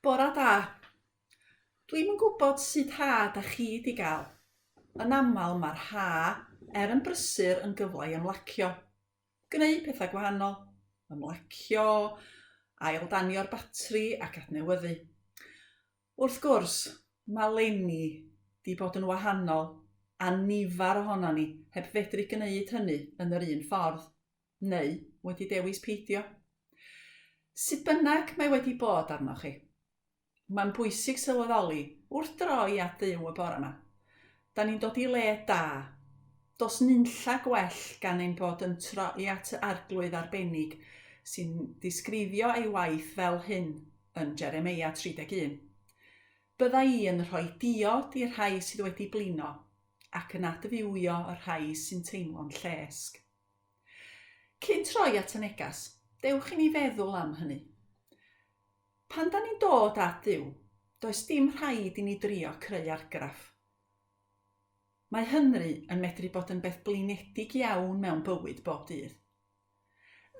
Bora da. Dwi'm yn gwybod sut ha da chi di gael. Yn aml mae'r ha yn brysur yn gyfle i ymlacio. Gwneud pethau gwahanol. Ymlacio, ail danio'r batri ac adnewyddu. Wrth gwrs, mae leni di bod yn wahanol a nifar ohono ni heb fedru gwneud hynny yn yr un ffordd, neu wedi dewis peidio. Sut bynnag mae wedi bod arnoch chi. Mae'n bwysig sylweddoli wrth droi at Dduw y bore yma. Da ni'n dod i le da. Does nunlla gwell gan ein bod yn troi at arglwydd arbennig sy'n disgrifio ei waith fel hyn yn Jeremia 31. Bydda i yn rhoi diod i'r rhai sydd wedi blino ac yn adfywio y rhai sy'n teimlo'n llesg. Cyn troi at y negas, dewch i ni feddwl am hynny. Pan da ni'n dod at Dduw, does dim rhaid i ni drio creu argraff. Mae hynny yn medru bod yn beth blinedig iawn mewn bywyd bob dydd.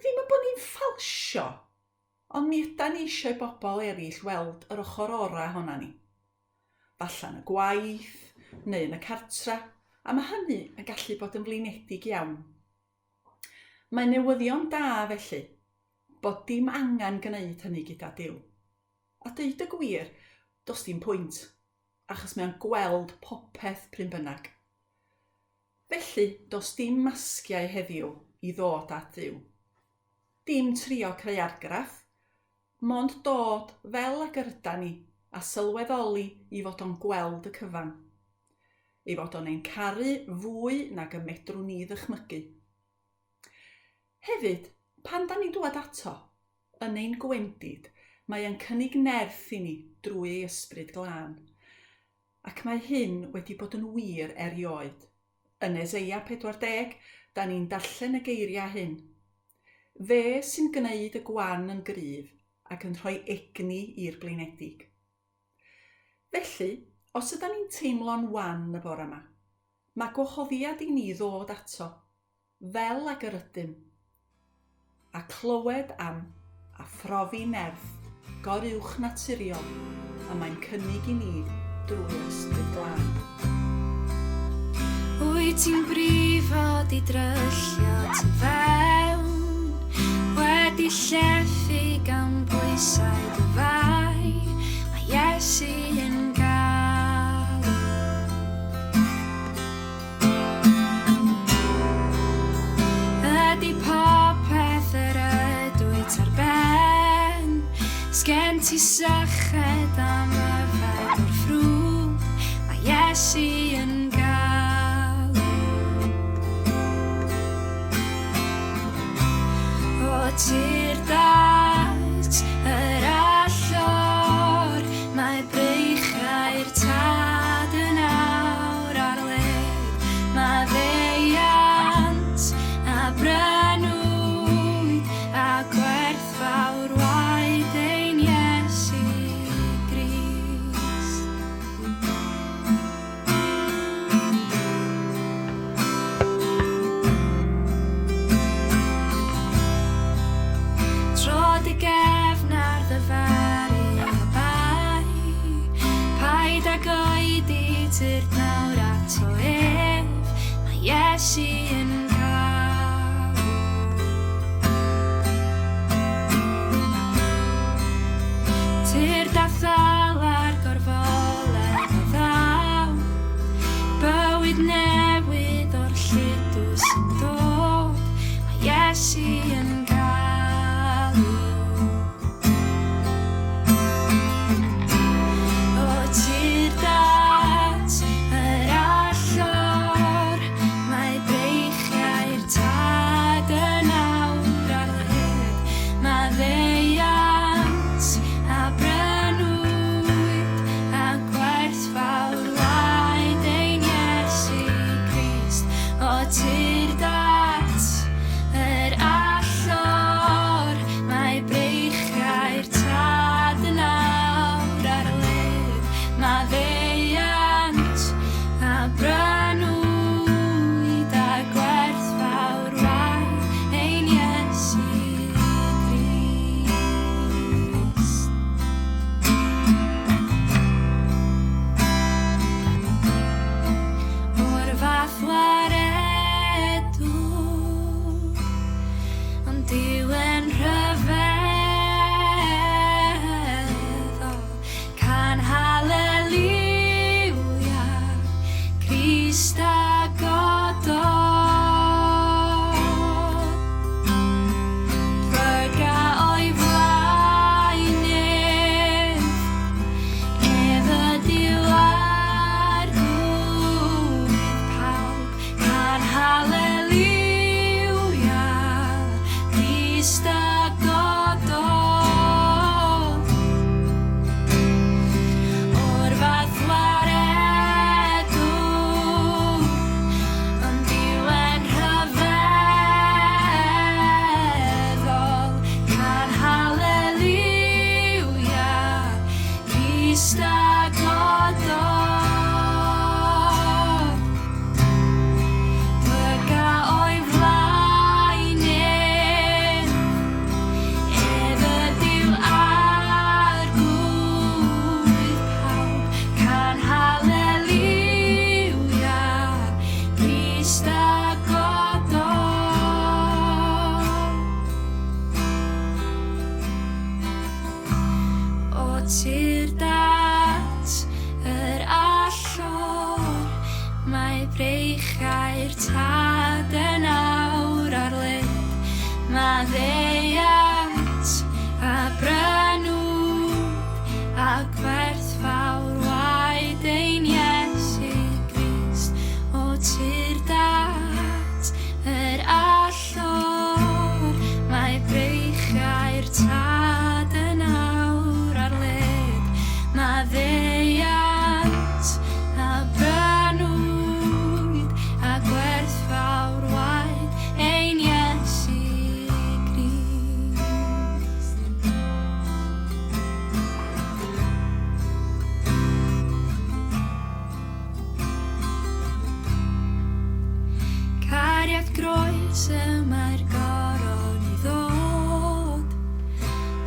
Ddim yn bod ni'n ffalsio, ond mi ydan ni eisiau bobl eraill weld yr ochr ora honna ni. Falla yn y gwaith, neu yn y cartra, a mae hynny yn gallu bod yn blinedig iawn. Mae newyddion da felly, bod dim angen gwneud hynny gyda Duw. A deud y gwir, does dim pwynt, achos mae'n gweld popeth pryn bynnag. Felly, does dim masgiau heddiw i ddod at Dduw. Dim trio creu argraff, mond dod fel ag yrda ni a sylweddoli i fod o'n gweld y cyfan. Ei fod o'n ein caru fwy nag y medrwn ni ddychmygu. Hefyd, pan da ni'n dod ato, yn ein gwendid, mae e'n cynnig nerth i ni drwy ei ysbryd glân. Ac mae hyn wedi bod yn wir erioed. Yn Eseia 40, da ni'n darllen y geiriau hyn. Fe sy'n gwneud y gwan yn gryf ac yn rhoi egni i'r blinedig. Felly, os ydyn ni'n teimlo'n wan y bore yma, mae gwahoddiad i ni ddod ato, fel ag yr ydym, a clywed am a phrofi nerth goruwch naturiol a mae'n cynnig i ni drwy ysbryd glân. Wyt ti'n brifo di dryllio tu fewn, wedi llethu gan bwysau dy fai, mae Iesu yn galw. Ydy popeth yr ydwyt ar ben, sgen ti syched am yfed o'r ffrwd, mae Iesu yn galw. O tir dat yr allor, mae breichau'r tad yn awr ar led, mae ddeiant a brynwyd a gwerthfawr waed ein Iesu Grist. Trod y gefn ar ddyfaru y bai, paid ag oedi tyrd nawr ato ef, mae Iesu yn galw. Tyrd a thal ar gorfoledd o ddaw, bywyd newydd o'r lludws yn dod, mae Iesu yn galw. O tir dat yr allor, mae breichau Tir dat yr allor, mae breichau'r tad yn awr ar lid, mae ddeiant a brynwd a gwerthfawr waed ein Iesu Grist. O tir dat yr allor, mae breichau'r tad yn awr ar lid, mae ddeiant a brynwyd a gwerthfawr waed ein Iesu Grist. Cariad groes y mae'r goron i ddod,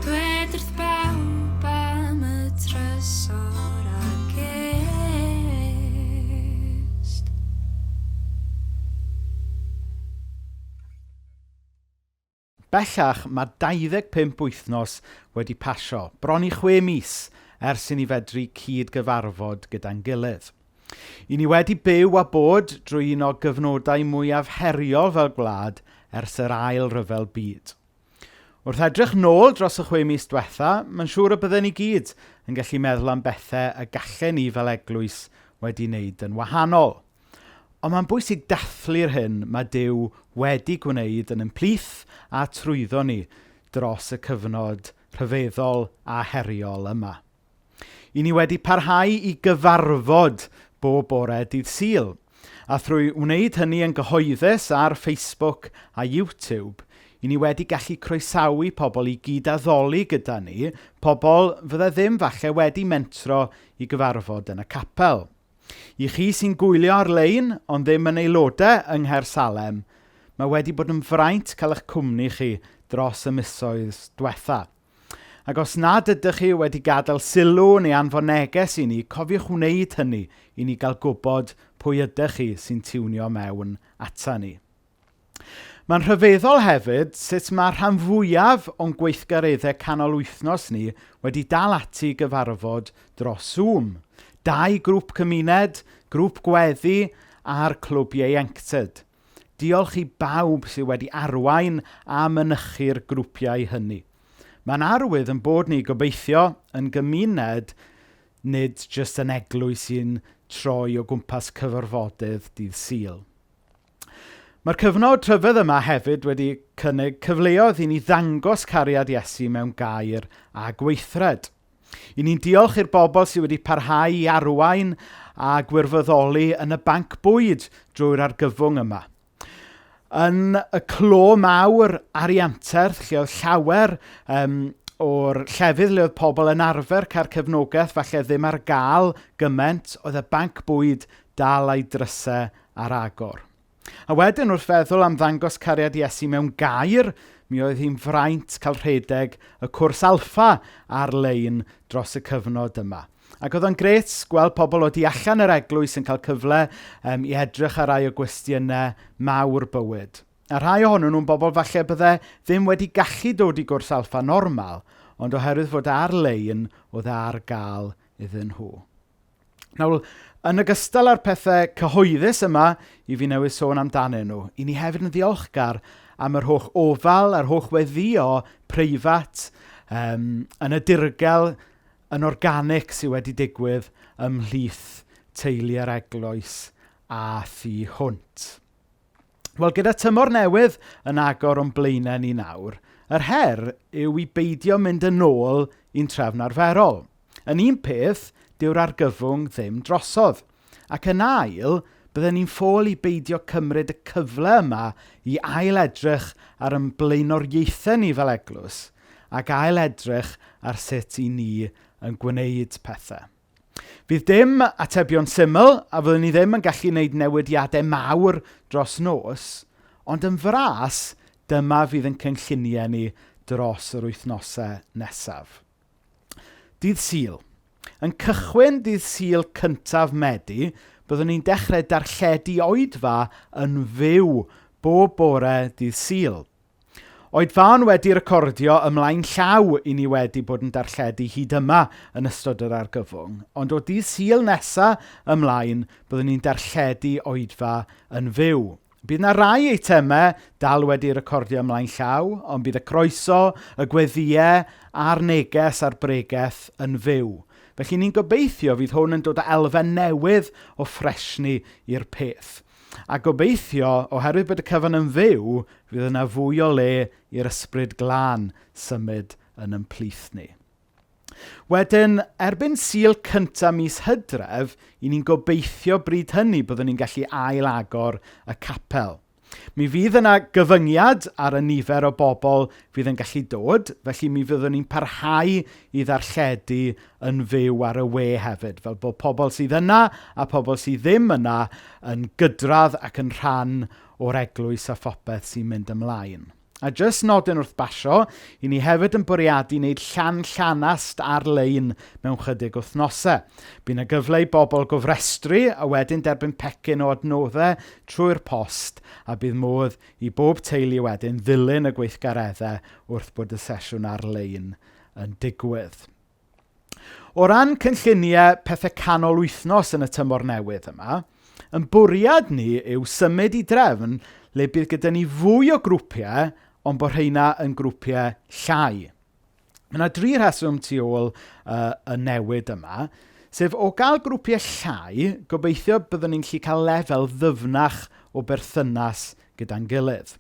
dwed wrth bawb am y trysor a gest. Bellach mae 25 wythnos wedi pasio, bron i 6 mis ers i ni fedru cyd gyfarfod gyda'n gilydd. I ni wedi byw a bod drwy un o gyfnodau mwyaf heriol fel gwlad ers yr ail ryfel byd. Wrth edrych nôl dros y 6 mis diwetha, mae'n siŵr y bydden ni gyd yn gallu meddwl am bethau y gallen ni fel eglwys wedi wneud yn wahanol. Ond mae'n bwysig dathlu'r hyn mae Duw wedi gwneud yn ymplith a trwyddo ni dros y cyfnod rhyfeddol a heriol yma. I ni wedi parhau i gyfarfod bob bore dydd Sul, a thrwy wneud hynny yn gyhoeddus ar Facebook a YouTube, i ni wedi gallu croesawu pobl i gyd addoli gyda ni, pobl fydde ddim falle wedi mentro i gyfarfod yn y capel. I chi sy'n gwylio ar-lein, ond ddim yn aelodau yng Nghaersalem, mae wedi bod yn fraint cael eich cwmni chi dros y misoedd diwetha. Ac os nad ydych chi wedi gadael sylw neu anfon neges i ni, cofiwch wneud hynny i ni gael gwybod pwy ydych chi sy'n tiwnio mewn ata ni. Mae'n rhyfeddol hefyd sut mae rhan fwyaf o'n gweithgareddau canol wythnos ni wedi dal ati gyfarfod dros Zoom. 2 grŵp cymuned, grŵp gweddi a'r clwb ieuenctid. Diolch i bawb sydd wedi arwain a mynychu'r grwpiau hynny. Mae'n arwydd yn bod ni gobeithio yn gymuned, nid jyst yn eglwys sy'n troi o gwmpas cyfarfodydd dydd Sul. Mae'r cyfnod rhyfedd yma hefyd wedi cynnig cyfleoedd i ni ddangos cariad Iesu mewn gair a gweithred. I ni'n diolch i'r bobl sydd wedi parhau i arwain a gwirfoddoli yn y banc bwyd drwy'r argyfwng yma. Yn y clo mawr arianterth, lle oedd llawer o'r llefydd le oedd pobl yn arfer cael cefnogaeth falle ddim ar gael gymaint, oedd y banc bwyd dal ei drysau ar agor. A wedyn wrth feddwl am ddangos cariad Iesu mewn gair, mi oedd hi'n fraint cael rhedeg y cwrs alffa ar-lein dros y cyfnod yma. Ac oedd o'n gret gweld pobl o tu allan yr eglwys yn cael cyfle i edrych ar rai o gwestiynau mawr bywyd. A rhai ohonyn nhw'n bobl falle bydde ddim wedi gallu dod i gwrs alffa normal, ond oherwydd fod ar-lein oedd ar gael iddyn nhw. Nawr, yn ogystal â'r pethau cyhoeddus yma i fi newydd sôn amdanyn nhw, i ni hefyd yn ddiolchgar am yr holl ofal, a'r holl weddio preifat yn y dirgel yn organic sydd wedi digwydd ymhlith teulu'r eglwys a thu hwnt. Wel, gyda tymor newydd yn agor o'n blaenau ni nawr, yr her yw i beidio mynd yn ôl i'n trefn arferol. Yn un peth, dyw'r argyfwng ddim drosodd. Ac yn ail, bydden ni'n ffôl i beidio cymryd y cyfle yma i ail edrych ar yn blaenoriaethau ni fel eglwys, ac ail edrych ar sut i ni yn gwneud pethau. Bydd dim atebion syml a fyddwn ni ddim yn gallu gwneud newidiadau mawr dros nos, ond yn fras, dyma fydd yn cynlluniau ni dros yr wythnosau nesaf. Dydd Sul. Yn cychwyn dydd Sul cyntaf Medi, byddwn ni'n dechrau darlledu Oedfa yn fyw bob bore dydd Sul. Oedfa'n wedi recordio ymlaen llaw i ni wedi bod yn darlledu hyd yma yn ystod yr argyfwng, ond o dydd Sul nesaf ymlaen byddwn ni'n darlledu Oedfa yn fyw. Bydd yna rai eitemau dal wedi recordio ymlaen llaw, ond bydd y croeso, y gweddiau a'r neges a'r bregaeth yn fyw. Felly ni'n gobeithio fydd hwn yn dod â elfen newydd o ffresni i'r peth. A gobeithio, oherwydd bod y cyfan yn fyw, fydd yna fwy o le i'r ysbryd glân symud yn ymplith ni. Wedyn, erbyn Sul cyntaf mis Hydref, i ni'n gobeithio bryd hynny byddwn ni'n gallu ail-agor y capel. Mi fydd yna gyfyngiad ar y nifer o bobl fydd yn gallu dod, felly mi fyddwn ni'n parhau i ddarlledu yn fyw ar y we hefyd, fel bod pobl sydd yna a pobl sydd ddim yna yn gydradd ac yn rhan o'r eglwys a phopeth sy'n mynd ymlaen. A jyst nodyn wrth basio, i ni hefyd yn bwriadu wneud llanast ar-lein mewn chydig wythnosau. Bydd yna gyfle i bobl gofrestru a wedyn derbyn pecyn o adnoddau trwy'r post a bydd modd i bob teulu wedyn ddilyn y gweithgareddau wrth bod y sesiwn ar-lein yn digwydd. O ran cynlluniau pethau canol wythnos yn y tymor newydd yma, yn bwriad ni yw symud i drefn le bydd gyda ni fwy o grwpiau ond bod rheina yn grwpiau llai. Mae yna 3 rheswm tu ôl y newid yma, sef o gael grwpiau llai, gobeithio byddwn ni'n gallu cael lefel ddyfnach o berthynas gyda'n gilydd.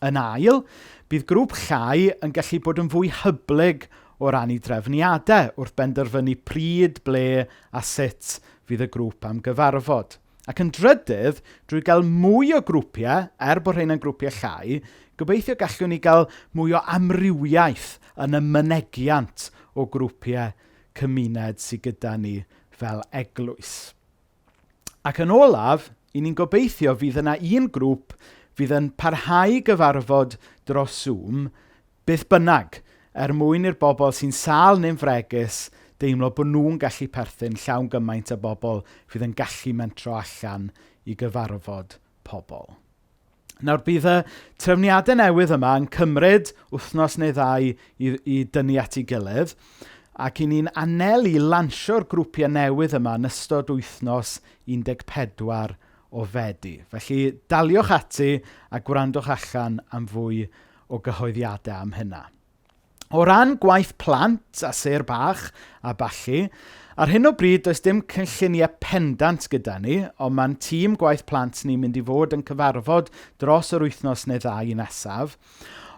Yn ail, bydd grŵp llai yn gallu bod yn fwy hyblyg o ran i drefniadau wrth benderfynu pryd, ble a sut fydd y grŵp am gyfarfod. Ac yn drydydd, drwy gael mwy o grwpiau, bod rhain yn grwpiau llai, gobeithio gallwn ni gael mwy o amrywiaeth yn y mynegiant o grwpiau cymuned sydd gyda ni fel eglwys. Ac yn olaf, i ni'n gobeithio fydd yna un grŵp fydd yn parhau gyfarfod dros Zoom, beth bynnag, mwyn i'r bobl sy'n sâl neu'n fregus deimlo bod nhw'n gallu perthyn llawn gymaint o bobl fydd yn gallu mentro allan i gyfarfod pobl. Nawr bydd y trefniadau newydd yma yn cymryd wythnos neu 2 i dynnu at ei gilydd, ac i ni'n anelu lansio'r grwpiau newydd yma yn ystod wythnos 14 o Fedi. Felly daliwch ati a gwrandwch allan am fwy o gyhoeddiadau am hynna. O ran gwaith plant a ser bach a ballu, ar hyn o bryd does dim cynlluniau pendant gyda ni, ond mae'n tîm gwaith plant ni'n mynd i fod yn cyfarfod dros yr wythnos neu 2 nesaf.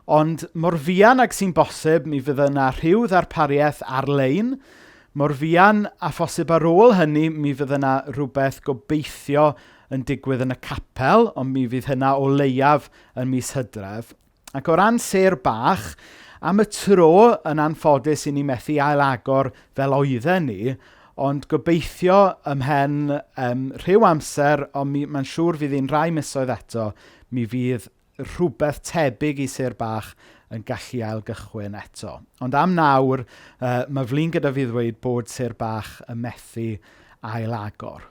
Ond mor fuan ag sy'n bosib, mi fydd yna rhyw ddarpariaeth ar-lein. Mor fuan a phosib ar ôl hynny, mi fydd yna rhywbeth gobeithio yn digwydd yn y capel, ond mi fydd hynna o leiaf yn mis Hydref. Ac o ran ser bach, am y tro yn anffodus i ni methu ail-agor fel oedden ni, ond gobeithio ymhen rhyw amser, ond mae'n siŵr fydd hi'n rai misoedd eto, mi fydd rhywbeth tebyg i ser bach yn gallu ail-gychwyn eto. Ond am nawr, mae flin gyda fi ddweud bod ser bach yn methu ail-agor.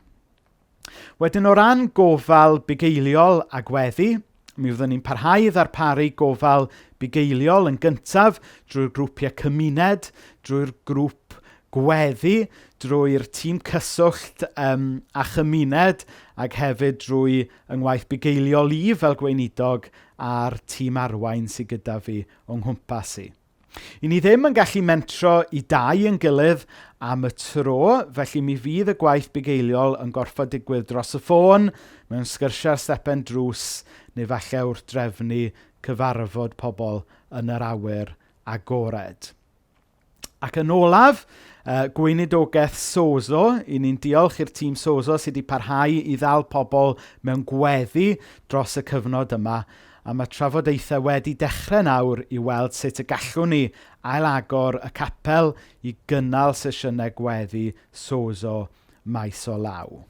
Wedyn o ran gofal bugeiliol a gweddi, mi fyddwn ni'n parhau i ddarparu gofal bugeiliol yn gyntaf drwy'r grwpiau cymuned, drwy'r grŵp gweddi, drwy'r tîm cyswllt a chymuned, ac hefyd drwy yngwaith bugeiliol i fel gweinidog a'r tîm arwain sydd gyda fi o'n nghwmpas i. I ni ddim yn gallu mentro i 2 yn gilydd am y tro, felly mi fydd y gwaith bugeiliol yn gorfod digwydd dros y ffôn, mewn sgyrsiau'r stepen drws, neu falle wrth drefnu cyfarfod pobl yn yr awyr agored. Ac yn olaf, gweinidogaeth Sozo, i ni'n diolch i'r tîm Sozo sydd wedi parhau i ddal pobl mewn gweddi dros y cyfnod yma, a mae trafodaethau wedi dechrau nawr i weld sut y gallwn ni ailagor y capel i gynnal sesiynau gweddi soso maes o law.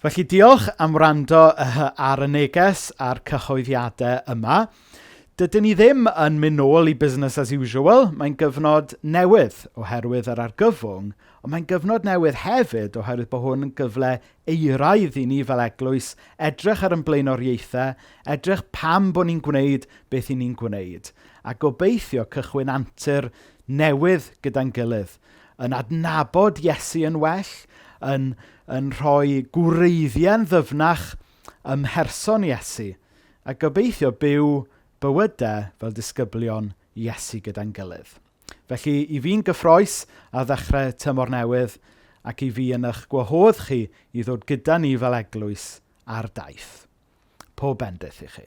Felly diolch am wrando ar y neges a'r cyhoeddiadau yma. Dydyn ni ddim yn mynd nôl i business as usual. Mae'n gyfnod newydd oherwydd yr argyfwng, ond mae'n gyfnod newydd hefyd oherwydd bod hwn yn gyfle euraidd i ni fel eglwys edrych ar ein blaenoriaethau, edrych pam bod ni'n gwneud beth i ni'n gwneud, a gobeithio cychwyn antur newydd gyda'n gilydd, yn adnabod Iesu yn well, yn rhoi gwreiddiau'n ddyfnach ymherson Iesu, a gobeithio byw bywydau fel disgyblion Iesu gyda'n gilydd. Felly, i fi'n gyffroes a ddechrau tymor newydd, ac i fi yn eich gwahodd chi i ddod gyda ni fel eglwys ar daith. Pob bendith i chi.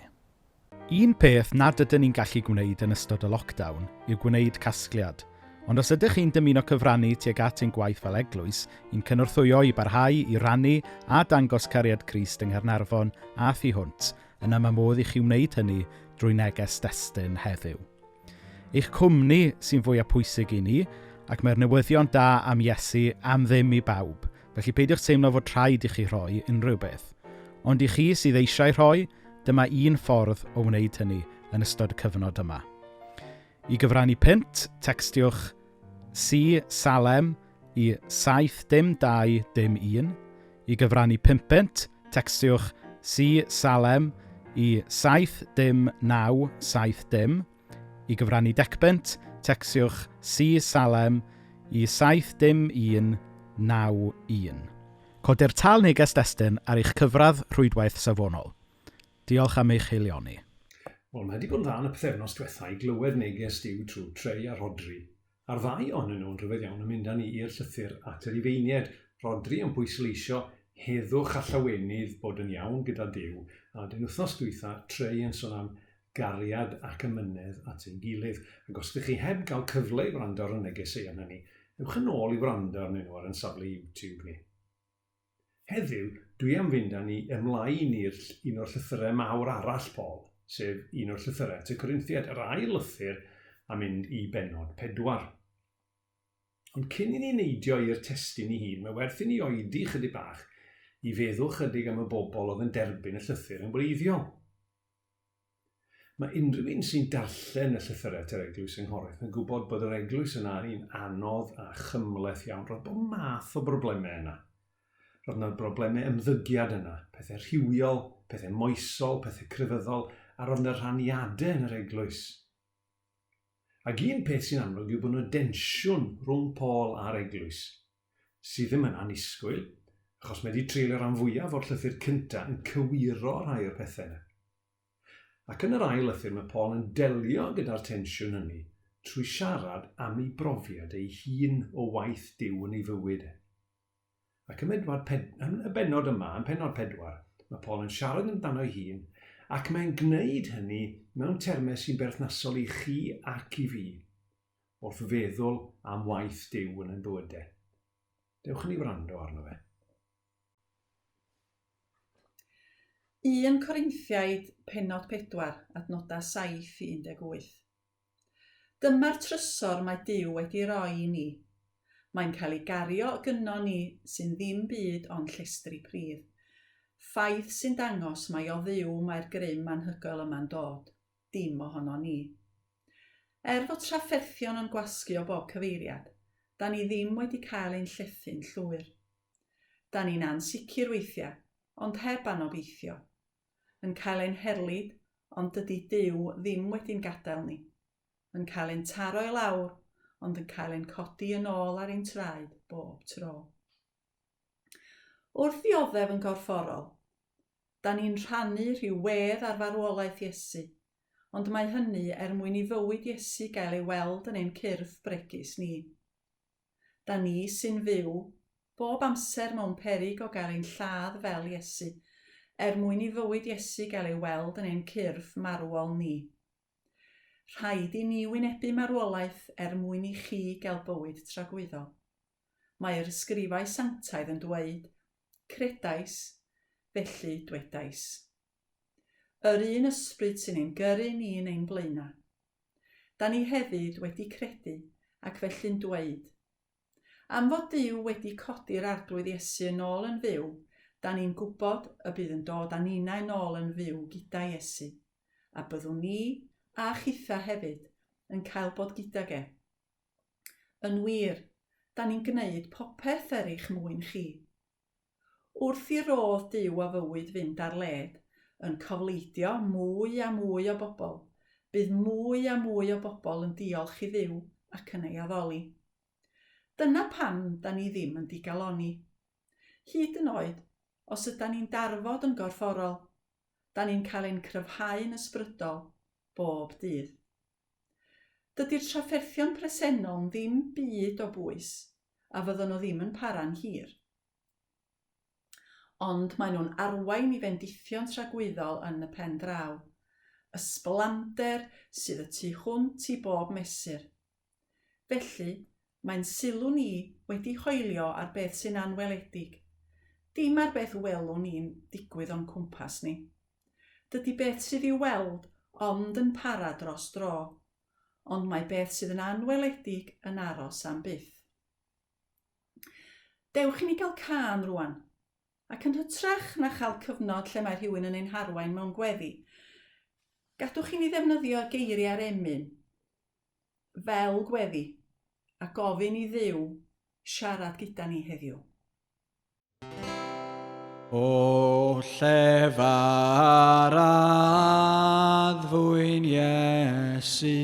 Un peth nad ydyn ni'n gallu gwneud yn ystod y lockdown yw gwneud casgliad. Ond os ydych chi'n dymuno cyfrannu tuag at ein gwaith fel eglwys, i'n cynorthwyo i barhau, i rannu a dangos cariad Crist yng Nghaernarfon a thu hwnt, yna mae modd i chi wneud hynny drwy neges destun heddiw. Eich cwmni sy'n fwyaf pwysig i ni, ac mae'r newyddion da am Iesu am ddim i bawb, felly peidiwch teimlo fod traed i chi rhoi unrhyw beth. Ond i chi sydd eisiau rhoi, dyma un ffordd o wneud hynny yn ystod y cyfnod yma. I gyfrannu pint, textiwch C Salem i 72211. I gyfrannu 5 pint, textiwch C Salem i 70970. I gyfrannu 10 pint, textiwch C Salem i 71191. Codir tal neges destun ar eich cyfradd rhwydwaith safonol. Diolch am eich heilioni. Wel, mae wedi bod yn dda yn y pethefnos diwethaf i glywed neges diw trwy Trey a Rodri. A'r ddau ohonyn nhw'n rhyfedd iawn yn mynd â ni i'r llythyr at yr Ifeinied. Rodri yn pwysleisio heddwch a llawenydd bod yn iawn gyda Duw. A dyn wythnos diwethaf, Trey yn sôn am gariad ac ymynedd at ein gilydd. Ac os ydych chi heb gael cyfle i wrando ar y negesau yna ni, ewch yn ôl i wrando arnyn nhw ar yn safle YouTube ni. Heddiw, dwi am fynd â ni ymlaen i'r un o'r llythyrau mawr arall Paul, sef un o'r llythyrau at y Corinthiaid, yr ail lythyr a mynd i bennod 4. Ond cyn i ni neidio i'r testun ei hun, mae werth i ni oedi chydig bach i feddwl chydig am y bobl oedd yn derbyn y llythyr yn wreiddiol. Mae unrhyw un sy'n darllen y llythyrau yr eglwys yng Nghorwydd yn gwybod bod yr eglwys yna yn anodd a chymleth iawn. Roedd bod math o broblemau yna. Roedd yna broblemau ymddygiad yna, pethau rhywiol, pethau moesol, pethau crefyddol, a roedd yna rhaniadau yn yr eglwys. Ac un peth sy'n amlwg yw bod yna densiwn rhwng Paul a'r eglwys, sydd ddim yn anisgwyl, achos mae wedi treulio rhan fwyaf o'r llythyr cyntaf yn cywiro rhai o'r pethau yna. Ac yn yr ail lythyr mae Paul yn delio gyda'r tensiwn hynny trwy siarad am ei brofiad ei hun o waith Duw yn ei fywyd. Ac yn y bennod yma, yn pennod 4, mae Paul yn siarad amdano ei hun, ac mae'n gwneud hynny mewn termau sy'n berthnasol i chi ac i fi, wrth feddwl am waith Duw yn ein bywydau. Dewch ni wrando arno fe. 1 Corinthiaid pennod 4, adnodau 7 i 18. Dyma'r trysor mae Duw wedi roi i ni. Mae'n cael ei gario gynno ni sy'n ddim byd ond llestri pridd. Ffaith sy'n dangos mai o Dduw mae'r grym anhygoel yma'n dod, dim ohono ni. Fod trafferthion yn gwasgu o bob cyfeiriad, da ni ddim wedi cael ein llethu'n llwyr. Da ni'n ansicr weithiau, ond heb anobeithio. Yn cael ein herlid, ond dydy Duw ddim wedi'n gadael ni. Yn cael ein taro i lawr, ond yn cael ein codi yn ôl ar ein traed bob tro. Wrth ddioddef yn gorfforol, da ni'n rhannu rhyw wedd ar farwolaeth Iesu, ond mae hynny mwyn i fywyd Iesu gael ei weld yn ein cyrff bregus ni. Da ni sy'n fyw, bob amser mewn peryg o gael ein lladd fel Iesu, mwyn i fywyd Iesu gael ei weld yn ein cyrff marwol ni. Rhaid i ni wynebu marwolaeth mwyn i chi gael bywyd tragwyddol. Mae'r ysgrifau sanctaidd yn dweud, credais, felly dwedais. Yr un ysbryd sy'n ein gyrru ni yn ein blaenau. da ni hefyd wedi credu ac felly'n dweud. Am fod Duw wedi codi'r arglwydd Iesu yn ôl yn fyw, da ni'n gwybod y bydd yn dod â ninnau nôl yn fyw gyda Iesu, a byddwn ni a chitha hefyd yn cael bod gydag e. Yn wir, da ni'n gwneud popeth erich mwyn chi. Wrth i rodd Duw a fywyd fynd ar led, yn cofleidio mwy a mwy o bobl, bydd mwy a mwy o bobl yn diolch i Dduw ac yn ei addoli. Dyna pam da ni ddim yn digaloni. Hyd yn oed, os ydyn ni'n darfod yn gorfforol, da ni'n cael ein cryfhau'n ysbrydol bob dydd. Dydy'r trafferthion presennol ddim byd o bwys, a fyddwn nhw ddim yn para'n hir. Ond maen nhw'n arwain i fendithion tragwyddol yn y pen draw, ysblander sydd y tu hwnt i bob mesur. Felly, mae'n sylw ni wedi hoelio ar beth sy'n anweledig, dim ar beth welwn ni'n digwydd o'n cwmpas ni. Dydy beth sydd i'w weld ond yn para dros dro, ond mae beth sydd yn anweledig yn aros am byth. Dewch i ni gael cân rwan, ac yn hytrach na chael cyfnod lle mae rhywun yn ein harwain mewn gweddi, gadwch i ni ddefnyddio geiriau'r emyn, fel gweddi, a gofyn i Dduw siarad gyda ni heddiw. O llefar addfwyn Iesu,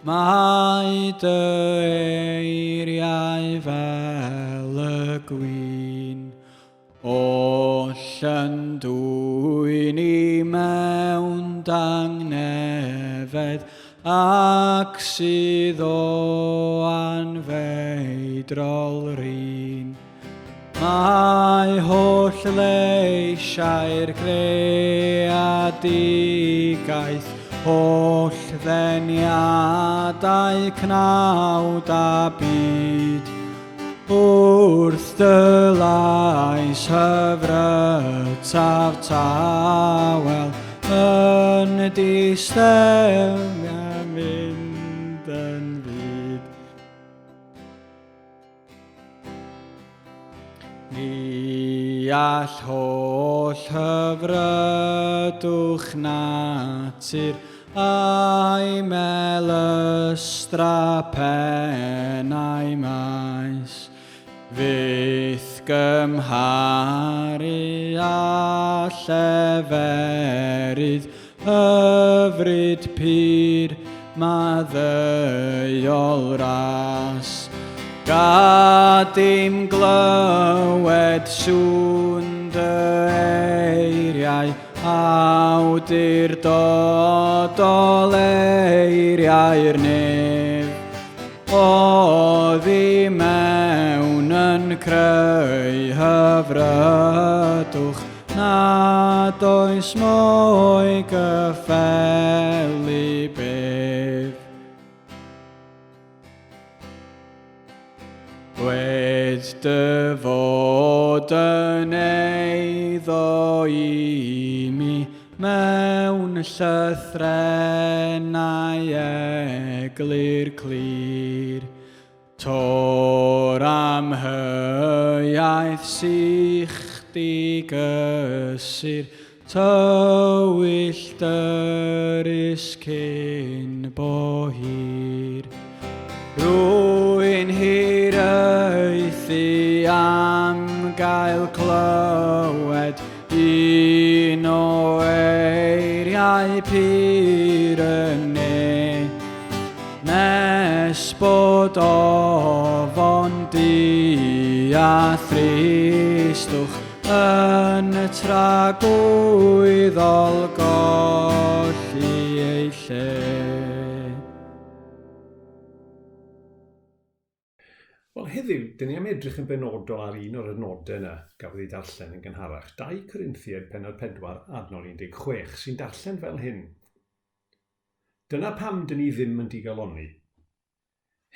mae dy eiriau fel y gwyn. O llyndwyn i mewn dangnefedd, ac sydd o anfeidrol rin. Mae holl leisiau'r greadigaeth, holl ddeniadau cnawd a byd, wrth dy lais hyfrytaf tawel, yn distew a mynd yn fyd. Ni all holl hyfrydwch natur a'i melystra pennau maes, fydd gymharu a lleferydd hyfryd pyr maddeuol ras. Gadim glywed sŵn dy eiriau, awdurdodol eiriau'r nef. Oddi mewn yn creu hyfrydwch, nad oes mwy gyffeli beth. Dwed dy fod yn eiddo i mi mewn llythrennau eglur clir. Tor am hyaeth sych di gysur, tywyll dyrys cyn bo hir. Rwy'n hiraethu am gael clywed un o eiriau pyr yn ne, nes bod ofon di a thristwch yn tragwyddol golli ei lle. Wel, heddiw, dyn ni am edrych yn benodol ar un o'r adnodau yna gafodd ei darllen yn gynharach. 2 Corinthiaid pennod 4 adnod 16 sy'n darllen fel hyn. Dyna pam dyn ni ddim yn digaloni.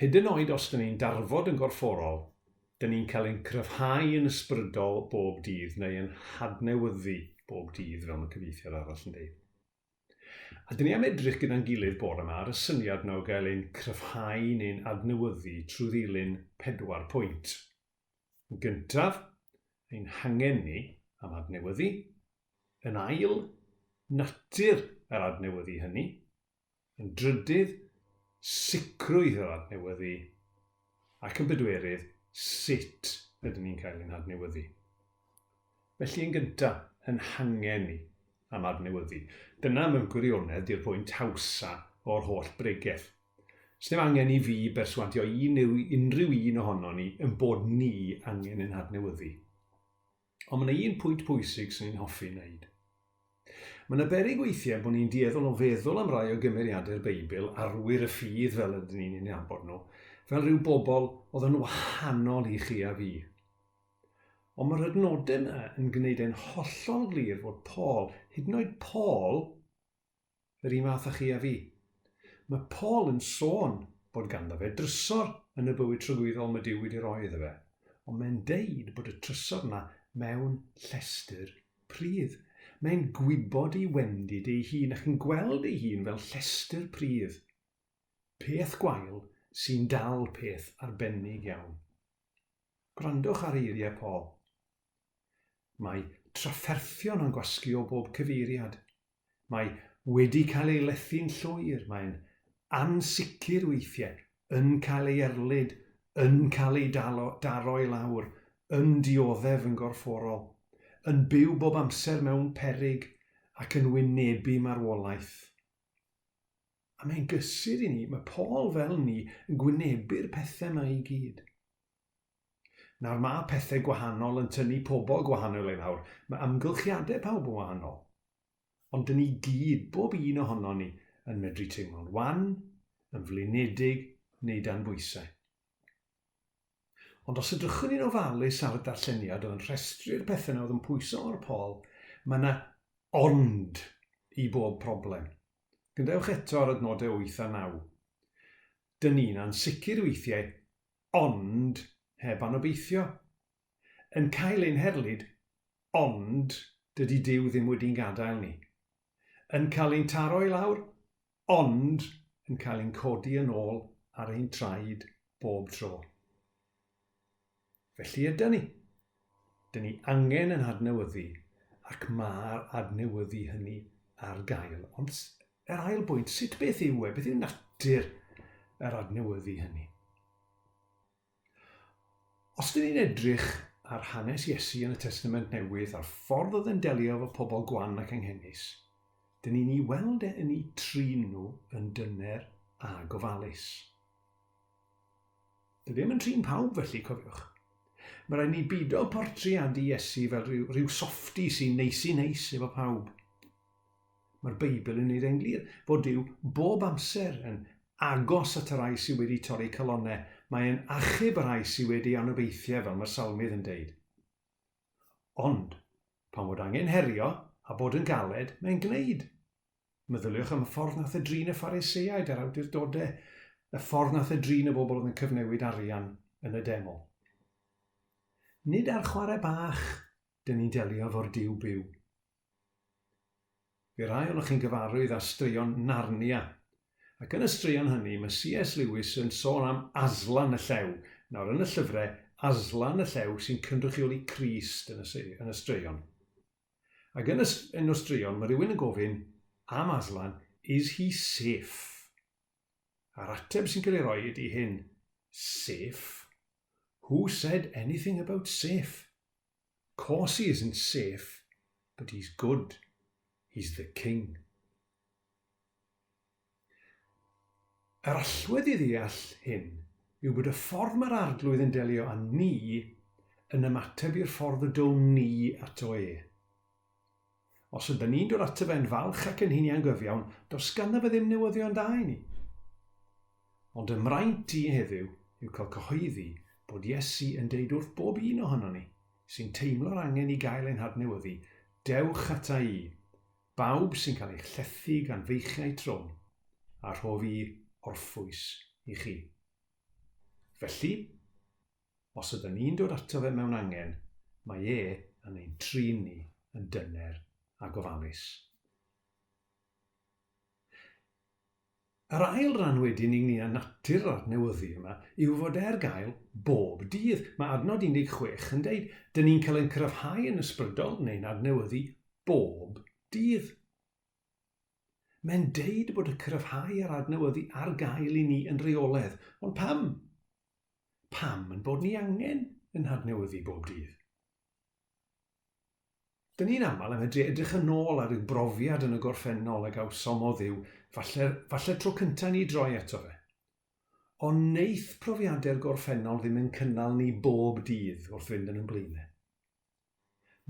Hyd yn oed os dyn ni'n darfod yn gorfforol, dyn ni'n cael ein cryfhau yn ysbrydol bob dydd neu yn hadnewyddu bob dydd fel mae cyfieithiad arall yn dweud. A dyn ni am edrych gyda'n gilydd bore yma ar y syniad na o gael ein cryfhau neu'n adnewyddu trwy ddilyn 4 pwynt. Yn gyntaf, ein hangen ni am adnewyddu. Yn ail, natur yr adnewyddu hynny. Yn drydydd, sicrwydd yr adnewyddu. Ac yn bedwerydd, sut ydyn ni'n cael ein adnewyddu. Felly yn gyntaf, yn hangen ni am adnewyddu. Dyna mewn gwirionedd di'r pwynt hawsa o'r holl bregaeth. Os ddim angen i fi berswadio unrhyw un ohono ni yn bod ni angen yn adnewyddu. Ond mae yna un pwynt pwysig sy'n ni'n hoffi wneud. Mae yna beryg weithiau bod ni'n dueddol o feddwl am rai o gymeriadau'r Beibl, arwyr y ffydd fel ydyn ni'n ei nabod nhw, fel rhyw bobl oedd yn wahanol i chi a fi. Ond mae'r adnodau yna yn gwneud e'n hollol glir fod Paul, hyd yn oed Paul, yr un math â chi a fi. Mae Paul yn sôn bod ganddo fe drysor yn y bywyd trygwyddol mae Duw wedi roi iddo fe. Ond mae'n deud bod y trysor yna mewn llestr pridd. Mae'n gwybod ei wendid ei hun ac yn gweld ei hun fel llestr pridd. Peth gwael sy'n dal peth arbennig iawn. Gwrandwch ar eiriau Paul. Mae trafferthion yn gwasgu o bob cyfeiriad. Mae wedi cael ei lethu'n llwyr. Mae'n ansicr weithiau, yn cael ei erlyd, yn cael ei daro i lawr, yn dioddef yn gorfforol, yn byw bob amser mewn peryg ac yn wynebu marwolaeth. A mae'n gysur i ni, mae Paul fel ni yn gwynebu'r pethau yma i gyd. Nawr mae pethau gwahanol yn tynnu pobl gwahanol i lawr. Mae amgylchiadau pawb yn wahanol. Ond dyn ni gyd, bob un ohono ni, yn medru teimlo'n wan, yn flinedig neu dan bwysau. Ond os ydrychwn ni'n ofalus ar y darlleniad oedd yn rhestru'r pethau na oedd yn pwyso o'r Paul, mae yna ond i bob problem. Gandewch eto ar adnodau 8 a 9. Dyn ni'n ansicr weithiau, ond heb anobeithio. Yn cael ein herlyd, ond dydy Duw ddim wedi'n gadael ni. Yn cael ein taro i lawr, ond yn cael ein codi yn ôl ar ein traed bob tro. Felly ydyn ni. Dyn ni angen yn adnewyddu ac mae'r adnewyddu hynny ar gael. Ond yr ail bwynt, sut beth yw e? Beth yw natur yr adnewyddu hynny? Os dyn ni'n edrych ar hanes Iesu yn y Testament Newydd a'r ffordd oedd yn delio efo pobl gwan ac anghennus, dyn ni'n ei weld yn ei trin nhw yn dyner a gofalus. Dyn ddim yn trin pawb felly, cofiwch. Mae rhaid ni bido portreadu Iesu fel rhyw softi sy'n neis efo pawb. Mae'r Beibl yn gwneud e'n glir fod Duw bob amser yn agos at y rai sydd wedi torri calonnau. Mae'n achub y rai sydd wedi anobeithio fel mae'r salmydd yn deud. Ond, pan fod angen herio a bod yn galed, mae'n gwneud. Meddyliwch am y ffordd nath y drin y Phariseiaid a'r awdurdodau, y ffordd nath y drin y bobl oedd yn cyfnewid arian yn y deml. Nid ar chwarae bach dyn ni'n delio fo'r Duw byw. Fe rai o'ch chi'n gyfarwydd â straeon Narnia. Ac yn y straeon hynny, mae C.S. Lewis yn sôn am Aslan y Llew. Nawr, yn y llyfrau, Aslan y Llew sy'n cynrychioli Crist yn y straeon. Ac yn y straeon, mae rhywun yn gofyn am Aslan, is he safe? A'r ateb sy'n cael ei roi ydy hyn, safe? Who said anything about safe? Of course he isn't safe, but he's good. He's the king. Yr allwedd i ddeall hyn yw bod y ffordd mae'r arglwydd yn delio â ni yn ymateb i'r ffordd y down ni ato e. Os ydyn ni'n dod ato fe'n falch ac yn huniangyfiawn, does ganddo fe ddim newyddion da i ni. Ond ymraint i heddiw yw cael cyhoeddi bod Iesu yn deud wrth bob un ohono ni sy'n teimlo'r angen i gael ein hadnewyddu, dewch ata i, bawb sy'n cael ei llethu gan feichiau trwm, a rhof i orffwys i chi. Felly, os ydyn ni'n dod ato fe mewn angen, mae e yn ein trin ni yn dyner a gofalus. Yr ail ran wedyn ynglyn â natur yr adnewyddu yma yw fod gael bob dydd. Mae adnod 16 yn dweud, dyn ni'n cael ein cryfhau yn ysbrydol neu'n adnewyddu bob dydd. Mae'n deud bod y cryfhau a'r adnewyddu ar gael i ni yn reoledd. Ond pam? Pam yn bod ni angen yn adnewyddu bob dydd? Dyn ni'n aml yn medru edrych yn ôl ar yw brofiad yn y gorffennol a gawsom o Dduw, falle tro cyntaf ni droi eto fe. Ond neith profiadau'r gorffennol ddim yn cynnal ni bob dydd wrth fynd yn blaenau.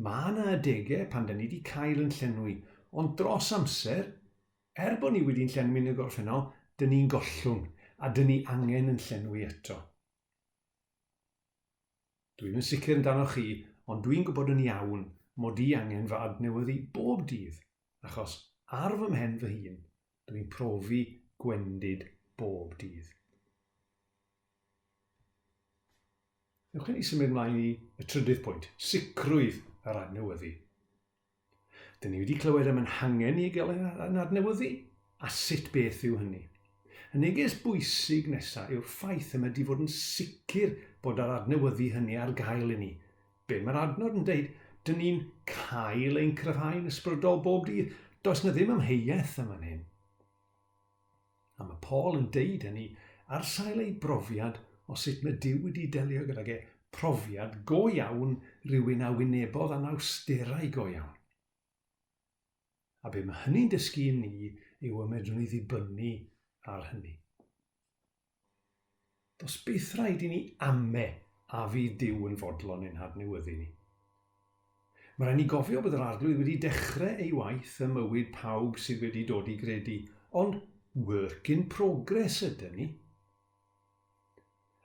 Mae yna adegau pan dyn ni wedi cael yn llenwi, ond dros amser, bod ni wedi'n llenwi yn y gorffennol, dyn ni'n gollwng a dyn ni angen yn llenwi eto. Dwi'n yn sicr amdano chi, ond dwi'n gwybod yn iawn mod i angen fy adnewyddu bob dydd, achos ar fy mhen fy hun, dwi'n profi gwendid bob dydd. Ewch ni symud ymlaen i y trydydd pwynt, sicrwydd yr adnewyddu. Dyn ni wedi clywed am yn hangen i gael yn adnewyddu, a sut beth yw hynny. Y neges bwysig nesaf yw'r ffaith yma di fod yn sicr bod yr adnewyddu hynny ar gael i ni. Be mae'r adnod yn dweud, dyn ni'n cael ein cryfhau'n ysbrydol bob dydd. Does na ddim amheuaeth yma hyn. A mae Paul yn deud hynny ar sail ei brofiad o sut mae Duw wedi delio gydag profiad go iawn rhywun a wynebodd a'n awsterau go iawn. A be mae hynny'n dysgu i ni yw y medrwn ni ddibynnu ar hynny. Does byth rhaid i ni ame a fydd Duw yn fodlon ein hadnewyddu ni. Mae rhaid ni gofio bod yr arglwydd wedi dechrau ei waith y mywyd pawb sydd wedi dod i gredu, ond work in progress ydyn ni.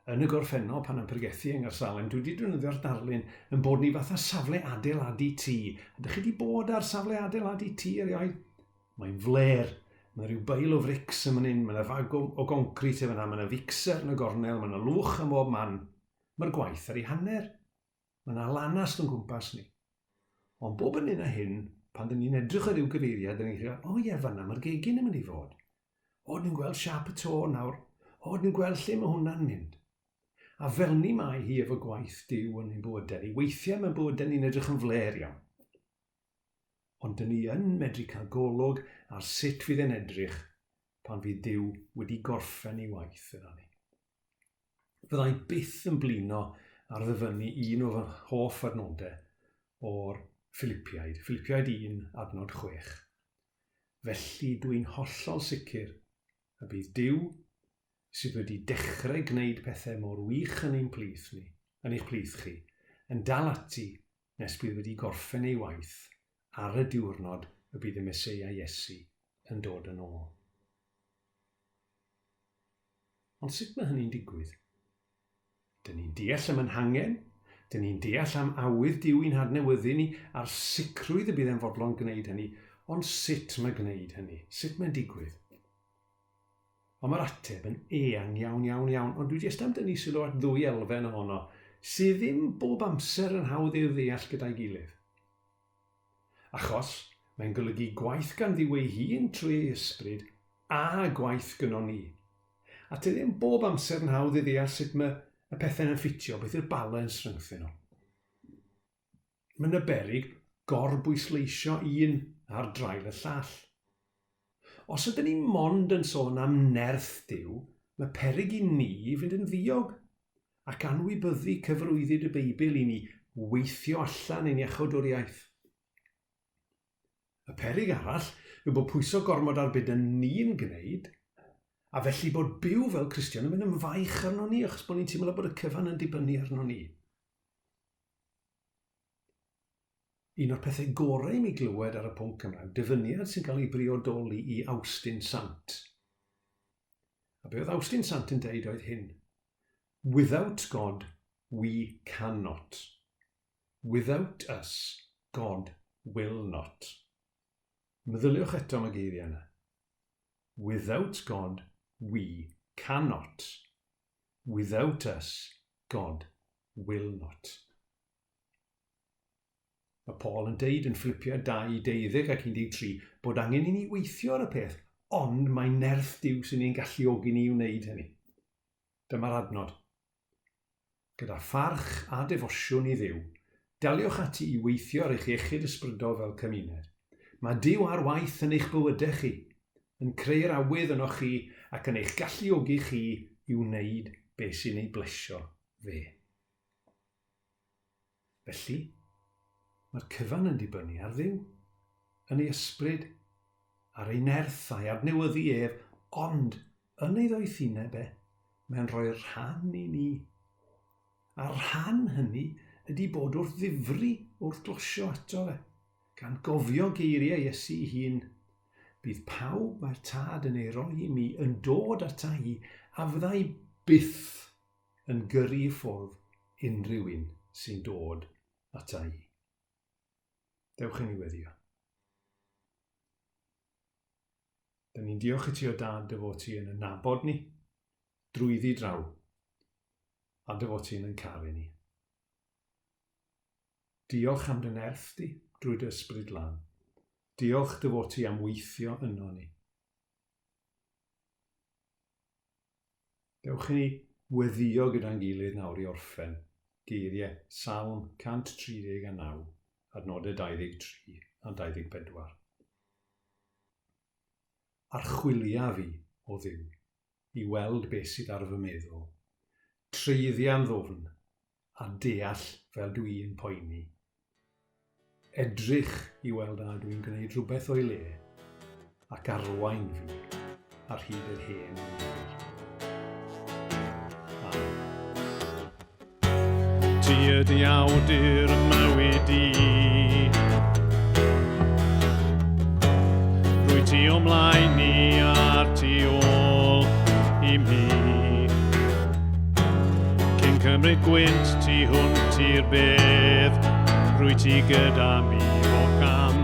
Yn y gorffennol pan yn pregethu yng Nghaersalem, dwi wedi defnyddio'r darlun yn bod ni fatha safle adeiladu tŷ. Ydych chi wedi bod ar safle adeiladu tŷ erioed? Mae'n fler. Mae rhyw beil o frics yn fan hyn, mae yna fag o goncrit yn fan hyn, mae yna fixer yn y gornel, mae yna lwch yn bob man. Mae'r gwaith ar ei hanner. Mae yna lanast yn gwmpas ni. Ond bob yn un a hyn, pan dyn ni'n edrych ar ryw gyfeiriad, dyn ni'n dweud, fanna, mae'r gegin yn mynd i fod. Ni'n gweld siap y to nawr. Ni'n gweld lle mae hwnna'n mynd. A fel ni mae hi efo gwaith Duw yn ein bywydau ni, weithiau mae'n bywydau ni'n edrych yn fler iawn. Ond dyn ni yn medru cael golwg ar sut fydd e'n edrych pan fydd Duw wedi gorffen ei waith yna ni. Fyddai byth yn blino ar ddyfynnu un o fy hoff adnodau o'r Filipiaid 1, adnod 6. Felly dwi'n hollol sicr y bydd Duw sydd wedi dechrau gwneud pethau mor wych yn eich plith chi, yn dal ati nes bydd wedi gorffen ei waith ar y diwrnod y bydd y Meseia Iesu yn dod yn ôl. Ond sut mae hynny'n digwydd? Dyn ni'n deall am yn hangen, dyn ni'n deall am awydd Duw i'n hadnewyddu ni a'r sicrwydd y bydd e'n fodlon gwneud hynny, ond sut mae gwneud hynny? Sut mae'n digwydd? Ond mae'r ateb yn eang iawn, ond dwi jyst am dynnu sylw at 2 elfen ohono, sydd ddim bob amser yn hawdd i'w ddeall gyda'i gilydd. Achos mae'n golygu gwaith gan Dduw ei hun trwy ei ysbryd a gwaith gynnon ni. A ty ddim bob amser yn hawdd i ddeall sut mae y pethau'n ffitio, beth yw'r balans rhyngthyn nhw. Mae'n berig gorbwysleisio un ar drail y llall. Os ydyn ni mond yn sôn am nerth Duw, mae peryg i ni fynd yn ddiog ac anwybyddu cyfarwyddyd y Beibl i ni weithio allan ein iachawdwriaeth. Y peryg arall yw bod pwyso gormod ar beth ni'n gwneud, a felly bod byw fel Cristion yn mynd yn faich arno ni, achos bod ni'n teimlo bod y cyfan yn dibynnu arno ni. Un o'r pethau gorau i mi glywed ar y pwnc yma, dyfyniad sy'n cael ei briodoli i Awst Sant. A be oedd Awst Sant yn deud oedd hyn. Without God, we cannot. Without us, God will not. Meddyliwch eto am y geiriau yna. Without God, we cannot. Without us, God will not. Mae Paul yn deud yn Ffilipia 2:12 ac 13 bod angen i ni weithio ar y peth ond mae nerth Duw sy'n ni'n galluogi ni i wneud hynny. Dyma'r adnod. Gyda pharch a defosiwn i Dduw, daliwch ati i weithio ar eich iechyd ysbrydol fel cymuned. Mae Duw ar waith yn eich bywydau chi, yn creu'r awydd yno chi ac yn eich galluogi chi i wneud beth sy'n ei blesio fe. Felly, mae'r cyfan yn dibynnu ar Dduw, yn ei ysbryd, ar ei nerth a'i adnewyddu ef, ond yn ei ddoethineb mae'n rhoi'r rhan i ni. A'r rhan hynny ydy bod wrth ddifri wrth glosio ato fe, gan gofio geiriau Iesu ei hun. Bydd pawb mae'r tad yn ei roi i mi yn dod ata i, a fyddai byth yn gyrru i ffwrdd unrhyw un sy'n dod ata i. Dewch yn ei weddio. Dyna ni'n diolch i ti o dad dy fod ti yn y nabod ni, drwyddi draw, a dy fod ti yn caru ni. Diolch am dy nerth di drwy dy ysbryd lan. Diolch dy fod ti am weithio yno ni. Dewch i ni weddio gyda'n gilydd nawr i orffen geiriau Salm 139, adnodau 23 a 24. Archwilia fi, o Dduw, i weld beth sydd ar fy meddwl, treiddia'n ddofn a deall fel dwi'n poeni. Edrych i weld a dwi'n gwneud rhywbeth o'i le, ac arwain fi ar hyd yr hen wyr. Ti ydi awdur y mywyd i, rwy ti ymlaen ni ar tu ôl i mi. Cyn cymryd gwynt ti hwnt i'r bedd, rwy ti gyda mi o gam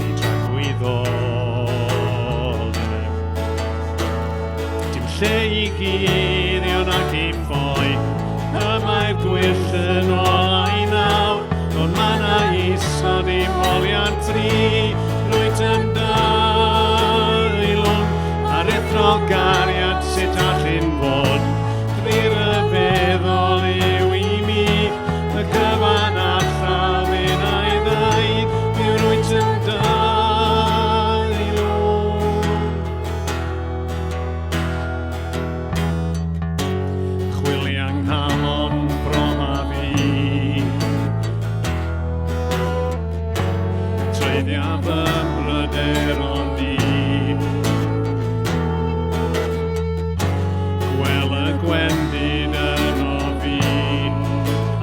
i tragwyddoldeb. Dim lle i guddio'n ac i ffoi, y mae'r gwyll yn olau nawr, ond ma' na isod i moliad tri, rwyt yn dailwng ar ethol gariad sut allyn fod. Rwy'r feddwl yw i mi, y cyfan allaf un a'i ddeud, mi rwyt yn dailwng. Chwiliang nghalon bron a fi, treiddia fy mryderon di. Gwel y gwendid yno fi'n,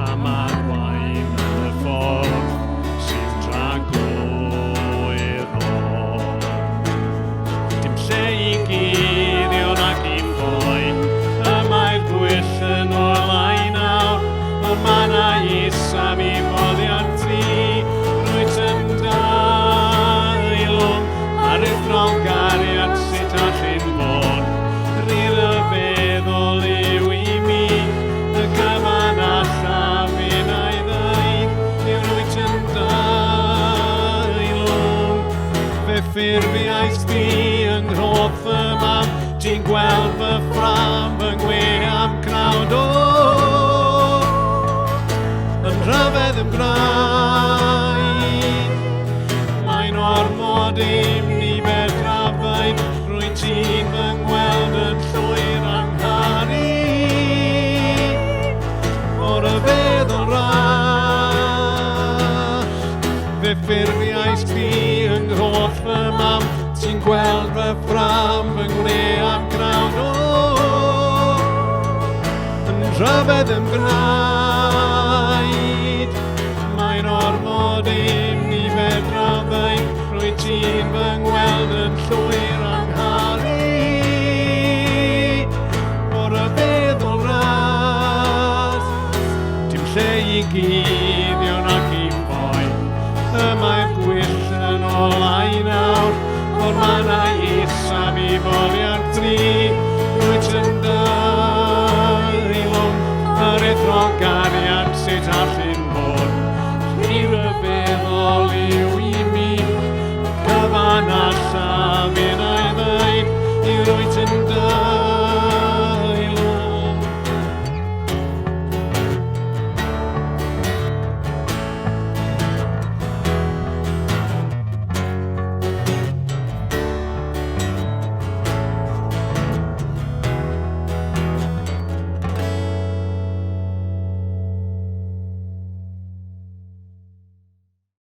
am arwain yn y ffordd sydd tragwyddo. Dim lle i guddio'n ac i ffoi, y mae'r gwyll yn olau nawr, ond ma' na isam i foddiad tri, rwyt yn dailwng ar ethol gariad sut allyn fod. Rhy'r y feddwl yw i mi, y cyfan allaf un a'i ddeud, mi rwyt yn dailwng. Fe ffurfiais fi yng nghoff y mam, ti'n gweld fy ffram fy ngwe am cnawd o. Yn rhyfedd yn gwraid, mae'n ormod i'm nifer drafod, rwyt ti'n fy ngweld yn llwyr angharu. O'r y feddwl ras, fe ffurfiais fi yng nghoff fy mam, ti'n gweld fy ffram fy ngwe am cnawd o. Yn rhyfedd yn gwnaed, mae'n ormod i'm nifer drafod, rwyt ti'n fy ngweld yn llwyr angharu. O'r y feddwl ras, dim lle i guddio'n ac i ffoi, y mae'r gwyll yn olau nawr, ond ma' na isam i foddiad tri,